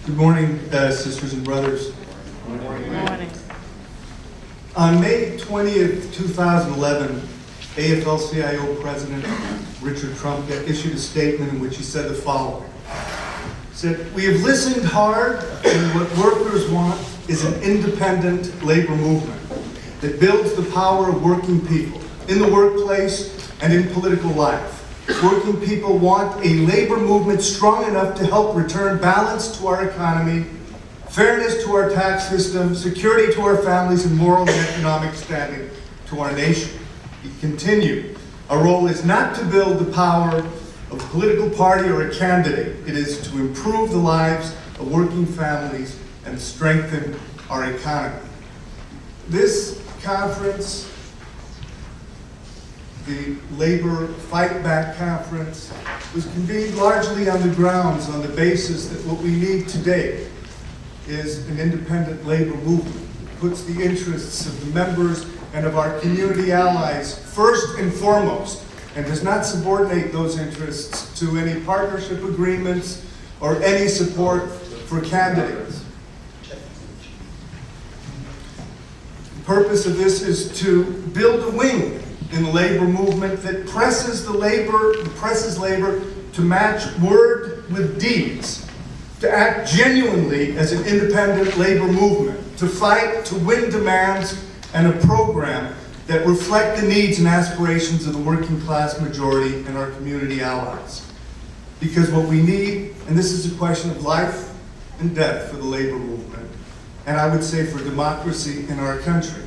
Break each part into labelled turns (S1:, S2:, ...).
S1: Good morning, sisters and brothers.
S2: Good morning.
S1: On May 20th, 2011, AFL-CIO President Richard Trump issued a statement in which he said the following. He said, "We have listened hard, and what workers want is an independent labor movement that builds the power of working people in the workplace and in political life. Working people want a labor movement strong enough to help return balance to our economy, fairness to our tax system, security to our families, and moral and economic standing to our nation." He continued, "Our role is not to build the power of a political party or a candidate. It is to improve the lives of working families and strengthen our economy." This conference, the Labor Fightback Conference, was convened largely on the grounds, on the basis that what we need today is an independent labor movement that puts the interests of the members and of our community allies first and foremost, and does not subordinate those interests to any partnership agreements or any support for candidates. The purpose of this is to build a wing in the labor movement that presses labor to match word with deeds, to act genuinely as an independent labor movement, to fight to win demands and a program that reflect the needs and aspirations of the working class majority and our community allies. Because what we need, and this is a question of life and death for the labor movement, and I would say for democracy in our country,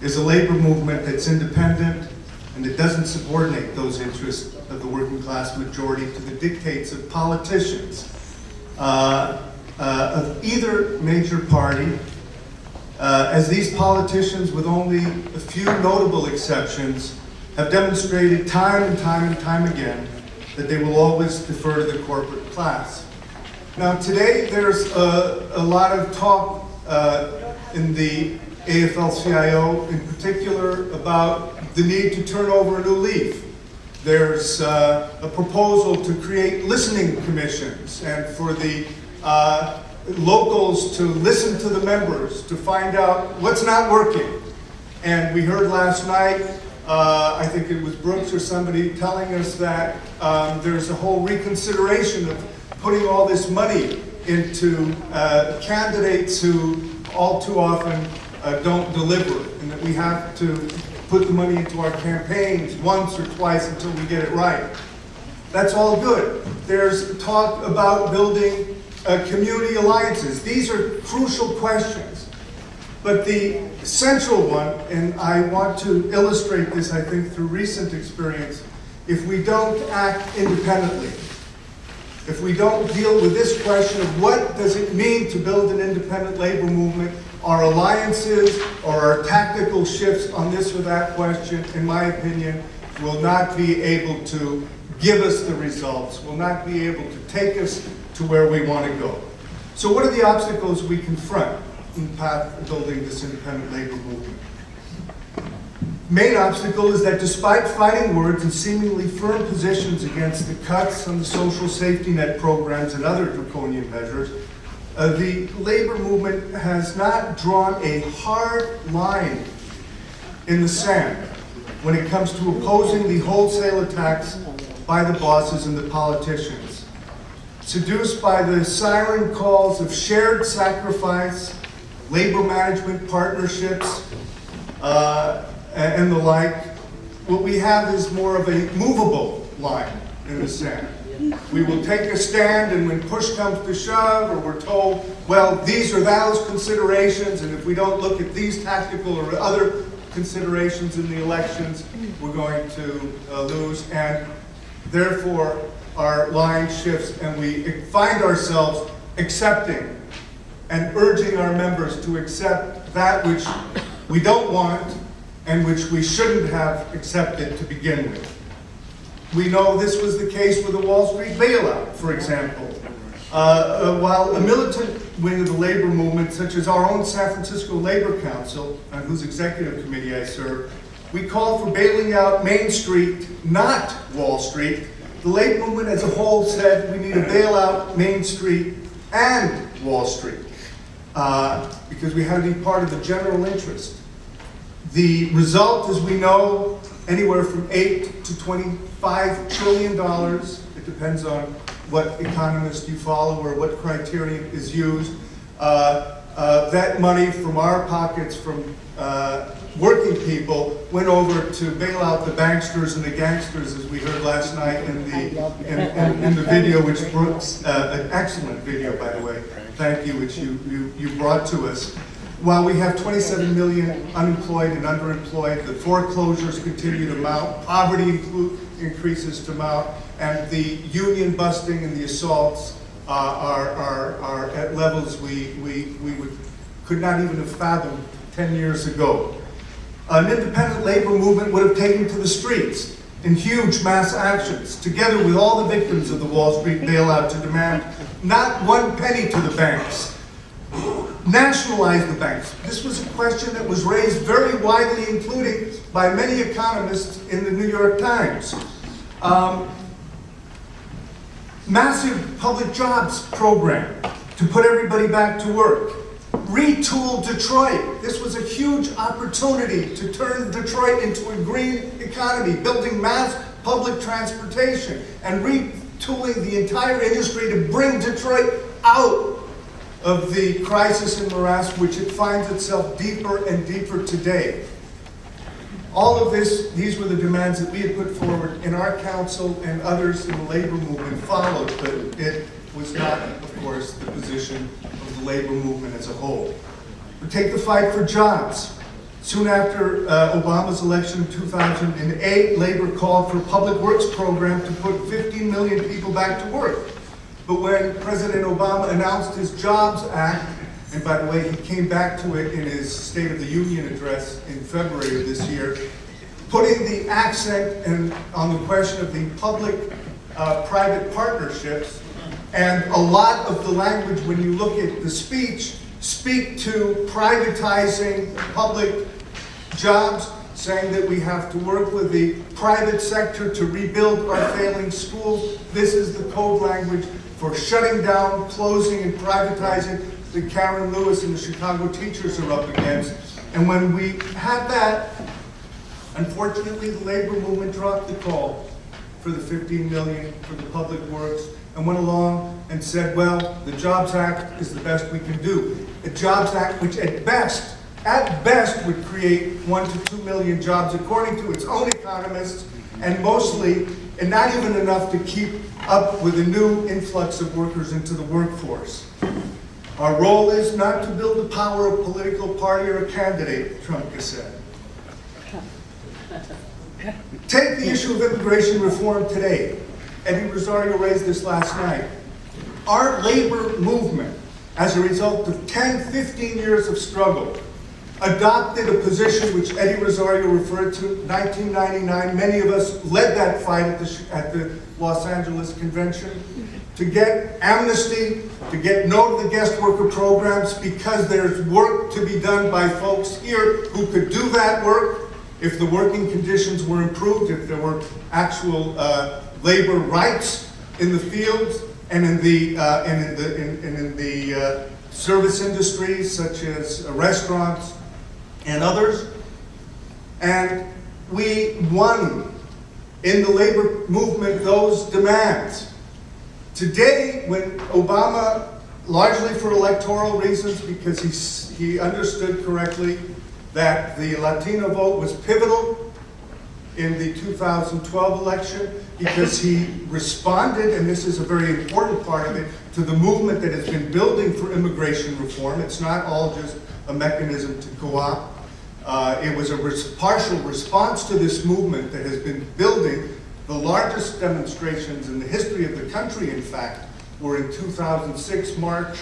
S1: is a labor movement that's independent and that doesn't subordinate those interests of the working class majority to the dictates of politicians of either major party, as these politicians, with only a few notable exceptions, have demonstrated time and time again that they will always defer to the corporate class. Now today there's a lot of talk in the AFL-CIO in particular about the need to turn over a new leaf. There's a proposal to create listening commissions and for the locals to listen to the members to find out what's not working. And we heard last night, I think it was Brooks or somebody telling us that there's a whole reconsideration of putting all this money into candidates who all too often don't deliver, and that we have to put the money into our campaigns once or twice until we get it right. That's all good. There's talk about building community alliances. These are crucial questions. But the central one, and I want to illustrate this, I think, through recent experience, if we don't act independently, if we don't deal with this question of what does it mean to build an independent labor movement, our alliances or our tactical shifts on this or that question, in my opinion, will not be able to give us the results, will not be able to take us to where we want to go. So what are the obstacles we confront in the path of building this independent labor movement? Main obstacle is that despite fighting words and seemingly firm positions against the cuts on the social safety net programs and other draconian measures, the labor movement has not drawn a hard line in the sand when it comes to opposing the wholesale attacks by the bosses and the politicians. Seduced by the siren calls of shared sacrifice, labor management partnerships, and the like, what we have is more of a movable line in the sand. We will take a stand, and when push comes to shove, or we're told, well, these are those considerations, and if we don't look at these tactical or other considerations in the elections, we're going to lose, and therefore our line shifts, and we find ourselves accepting and urging our members to accept that which we don't want and which we shouldn't have accepted to begin with. We know this was the case with the Wall Street bailout, for example. While a militant wing of the labor movement, such as our own San Francisco Labor Council, on whose executive committee I serve, we call for bailing out Main Street, not Wall Street, the labor movement as a whole said we need to bail out Main Street and Wall Street because we had to be part of the general interest. The result, as we know, anywhere from $8 to $25 trillion. It depends on what economist you follow or what criterion is used. That money from our pockets, from working people, went over to bail out the banksters and the gangsters, as we heard last night in the video, which Brooks, an excellent video, by the way, thank you, which you brought to us. While we have 27 million unemployed and underemployed, the foreclosures continue to mount, poverty increases to mount, and the union busting and the assaults are at levels we could not even have fathomed 10 years ago. An independent labor movement would have taken to the streets in huge mass actions, together with all the victims of the Wall Street bailout, to demand not one penny to the banks. Nationalize the banks. This was a question that was raised very widely, including by many economists in the New York Times. Massive public jobs program to put everybody back to work. Retool Detroit. This was a huge opportunity to turn Detroit into a green economy, building mass public transportation and retooling the entire industry to bring Detroit out of the crisis and morass which it finds itself deeper and deeper today. All of these were the demands that we had put forward in our council, and others in the labor movement followed, but it was not, of course, the position of the labor movement as a whole. But take the fight for jobs. Soon after Obama's election in 2008, labor called for a public works program to put 15 million people back to work. But when President Obama announced his Jobs Act, and by the way, he came back to it in his State of the Union address in February of this year, putting the accent on the question of the public-private partnerships, and a lot of the language, when you look at the speech, speak to privatizing public jobs, saying that we have to work with the private sector to rebuild our failing schools. This is the code language for shutting down, closing, and privatizing that Karen Lewis and the Chicago teachers are up against. And when we had that, unfortunately, the labor movement dropped the call for the 15 million for the public works and went along and said, well, the Jobs Act is the best we can do. A Jobs Act which at best would create 1 to 2 million jobs according to its own economists, and mostly, and not even enough to keep up with the new influx of workers into the workforce. Our role is not to build the power of a political party or a candidate, Trump has said. Take the issue of immigration reform today. Eddie Rosario raised this last night. Our labor movement, as a result of 10, 15 years of struggle, adopted a position which Eddie Rosario referred to, 1999. Many of us led that fight at the Los Angeles Convention to get amnesty, to get no to the guest worker programs, because there's work to be done by folks here who could do that work if the working conditions were improved, if there were actual labor rights in the fields and in the service industries such as restaurants and others. And we won in the labor movement those demands. Today, when Obama, largely for electoral reasons, because he understood correctly that the Latino vote was pivotal in the 2012 election, because he responded, and this is a very important part of it, to the movement that has been building for immigration reform. It's not all just a mechanism to co-opt. It was a partial response to this movement that has been building. The largest demonstrations in the history of the country, in fact, were in 2006, March,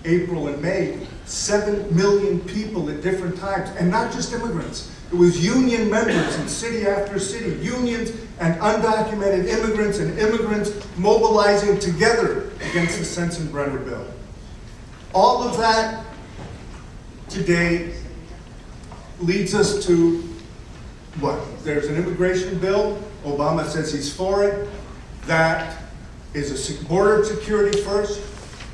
S1: April, and May. 7 million people at different times, and not just immigrants. It was union members in city after city, unions and undocumented immigrants, and immigrants mobilizing together against the Sensenbrenner bill. All of that today leads us to what? There's an immigration bill. Obama says he's for it. that is a border security first,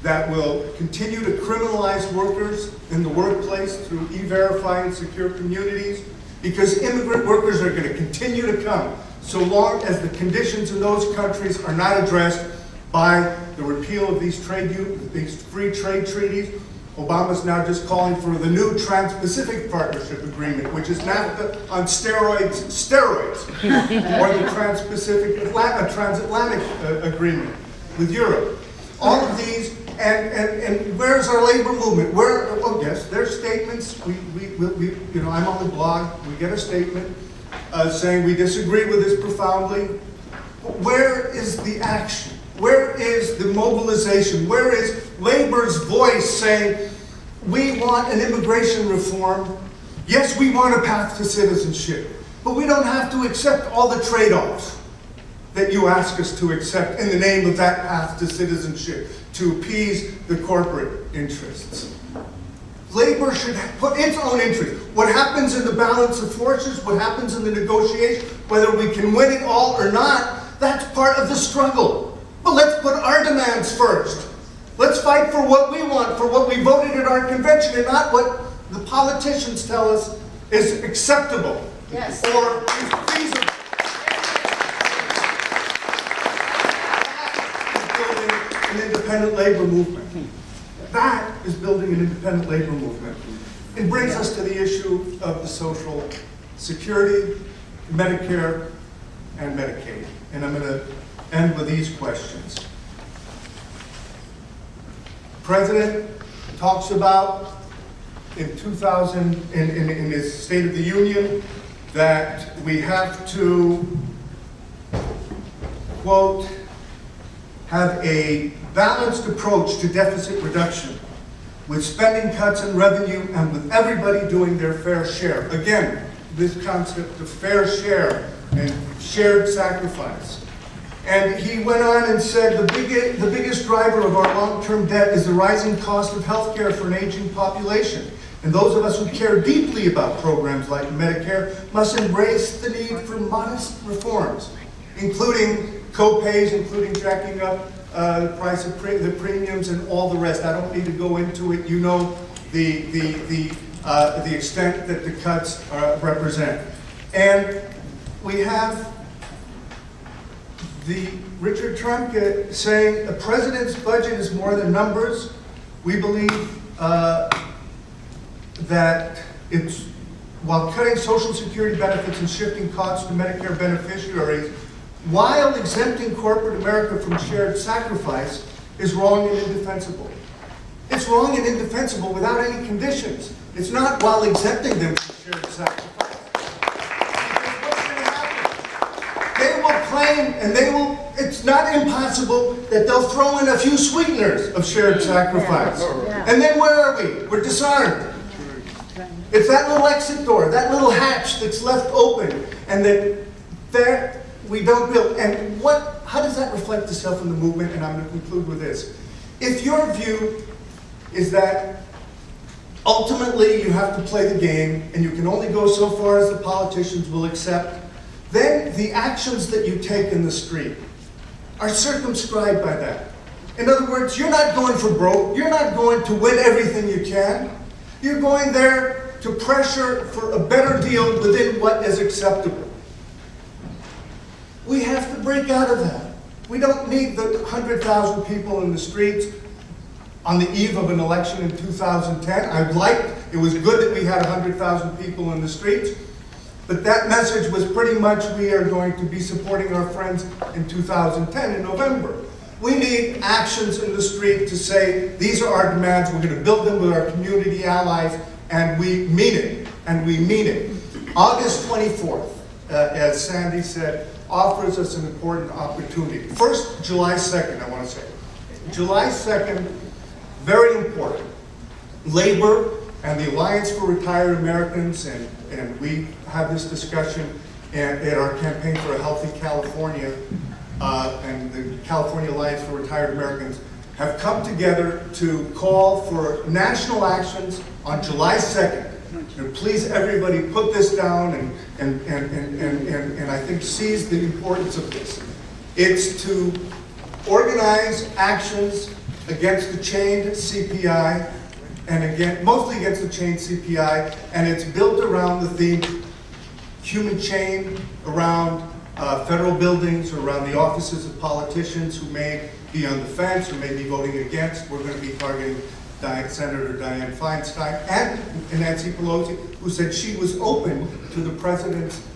S1: that will continue to criminalize workers in the workplace through e-verify and secure communities, because immigrant workers are going to continue to come so long as the conditions in those countries are not addressed by the repeal of these free trade treaties. Obama's now just calling for the new Trans-Pacific Partnership Agreement, which is NAFTA on steroids, or the Transatlantic Agreement with Europe. All of these, and where's our labor movement? Yes, there's statements. I'm on the blog. We get a statement saying we disagree with this profoundly. But where is the action? Where is the mobilization? Where is labor's voice saying, we want an immigration reform? Yes, we want a path to citizenship, but we don't have to accept all the trade-offs that you ask us to accept in the name of that path to citizenship, to appease the corporate interests. Labor should put its own interest. What happens in the balance of forces, what happens in the negotiation, whether we can win it all or not, that's part of the struggle. But let's put our demands first. Let's fight for what we want, for what we voted at our convention, and not what the politicians tell us is acceptable or is feasible. That is building an independent labor movement. That is building an independent labor movement. It brings us to the issue of the Social Security, Medicare, and Medicaid. And I'm going to end with these questions. The President talks about in his State of the Union that we have to, quote, have a balanced approach to deficit reduction with spending cuts and revenue and with everybody doing their fair share. Again, this concept of fair share and shared sacrifice. And he went on and said the biggest driver of our long-term debt is the rising cost of health care for an aging population. And those of us who care deeply about programs like Medicare must embrace the need for modest reforms, including co-pays, including jacking up the price of the premiums and all the rest. I don't need to go into it. You know the extent that the cuts represent. And we have Richard Trumka saying the president's budget is more than numbers. We believe that it's, while cutting Social Security benefits and shifting costs to Medicare beneficiaries, while exempting corporate America from shared sacrifice, is wrong and indefensible. It's wrong and indefensible without any conditions. It's not while exempting them from shared sacrifice. They will claim, and it's not impossible that they'll throw in a few sweeteners of shared sacrifice. Yeah. And then where are we? We're disarmed. It's that little exit door, that little hatch that's left open, and that there we don't build. And how does that reflect itself in the movement? And I'm going to conclude with this. If your view is that ultimately you have to play the game, and you can only go so far as the politicians will accept, then the actions that you take in the street are circumscribed by that. In other words, you're not going for broke. You're not going to win everything you can. You're going there to pressure for a better deal within what is acceptable. We have to break out of that. We don't need the 100,000 people in the streets on the eve of an election in 2010. It was good that we had 100,000 people in the streets, but that message was pretty much we are going to be supporting our friends in 2010 in November. We need actions in the street to say, these are our demands, we're going to build them with our community allies, and we mean it, and we mean it. August 24th, as Sandy said, offers us an important opportunity. First, July 2nd, I want to say. July 2nd, very important. Labor and the Alliance for Retired Americans, and we have this discussion at our campaign for a Healthy California, and the California Alliance for Retired Americans have come together to call for national actions on July 2nd. And please, everybody, put this down and I think seize the importance of this. It's to organize actions against the chained CPI, and again, mostly against the chained CPI, and it's built around the theme human chain, around federal buildings, or around the offices of politicians who may be on the fence or may be voting against. We're going to be targeting Senator Dianne Feinstein and Nancy Pelosi, who said she was open to the president's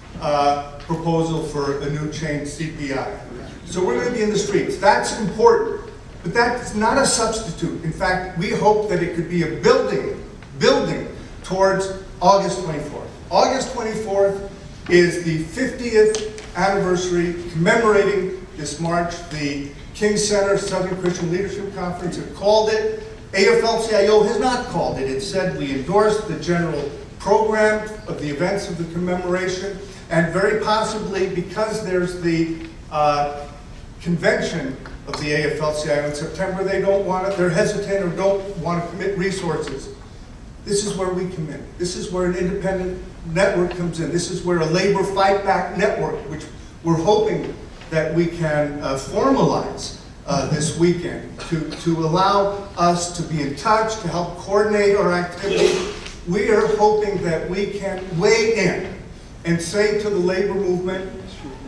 S1: proposal for a new chained CPI. So we're going to be in the streets. That's important, but that's not a substitute. In fact, we hope that it could be a building towards August 24th. August 24th is the 50th anniversary commemorating this march. The King Center Southern Christian Leadership Conference have called it. AFL-CIO has not called it. It said we endorse the general program of the events of the commemoration, and very possibly because there's the convention of the AFL-CIO in September, they don't want it, they're hesitant or don't want to commit resources. This is where we come in. This is where an independent network comes in. This is where a labor fight-back network, which we're hoping that we can formalize this weekend to allow us to be in touch, to help coordinate our activities. We are hoping that we can weigh in and say to the labor movement,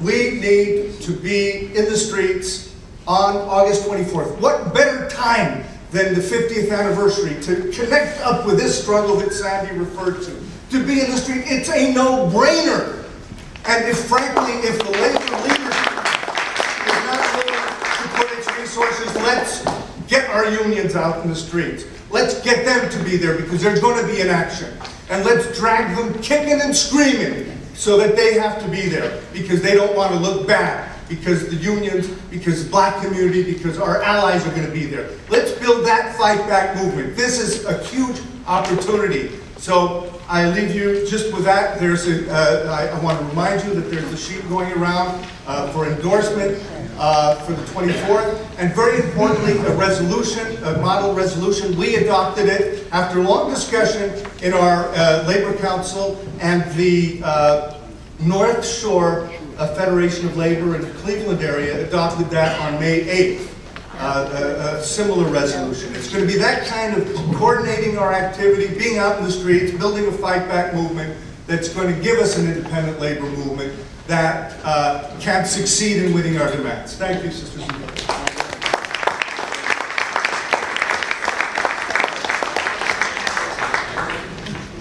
S1: we need to be in the streets on August 24th. What better time than the 50th anniversary to connect up with this struggle that Sandy referred to be in the street? It's a no-brainer. And if the labor leadership is not willing to put its resources, let's get our unions out in the streets. Let's get them to be there, because there's going to be an action. And let's drag them kicking and screaming so that they have to be there, because they don't want to look bad, because the unions, because the black community, because our allies are going to be there. Let's build that fight back movement. This is a huge opportunity. So I leave you just with that. I want to remind you that there's a sheet going around for endorsement for the 24th. And very importantly, a resolution, a model resolution. We adopted it after a long discussion in our Labor Council, and the North Shore Federation of Labor in the Cleveland area adopted that on May 8th. A similar resolution. It's going to be that kind of coordinating our activity, being out in the streets, building a fight-back movement that's going to give us an independent labor movement that can succeed in winning our demands. Thank you, sisters and brothers.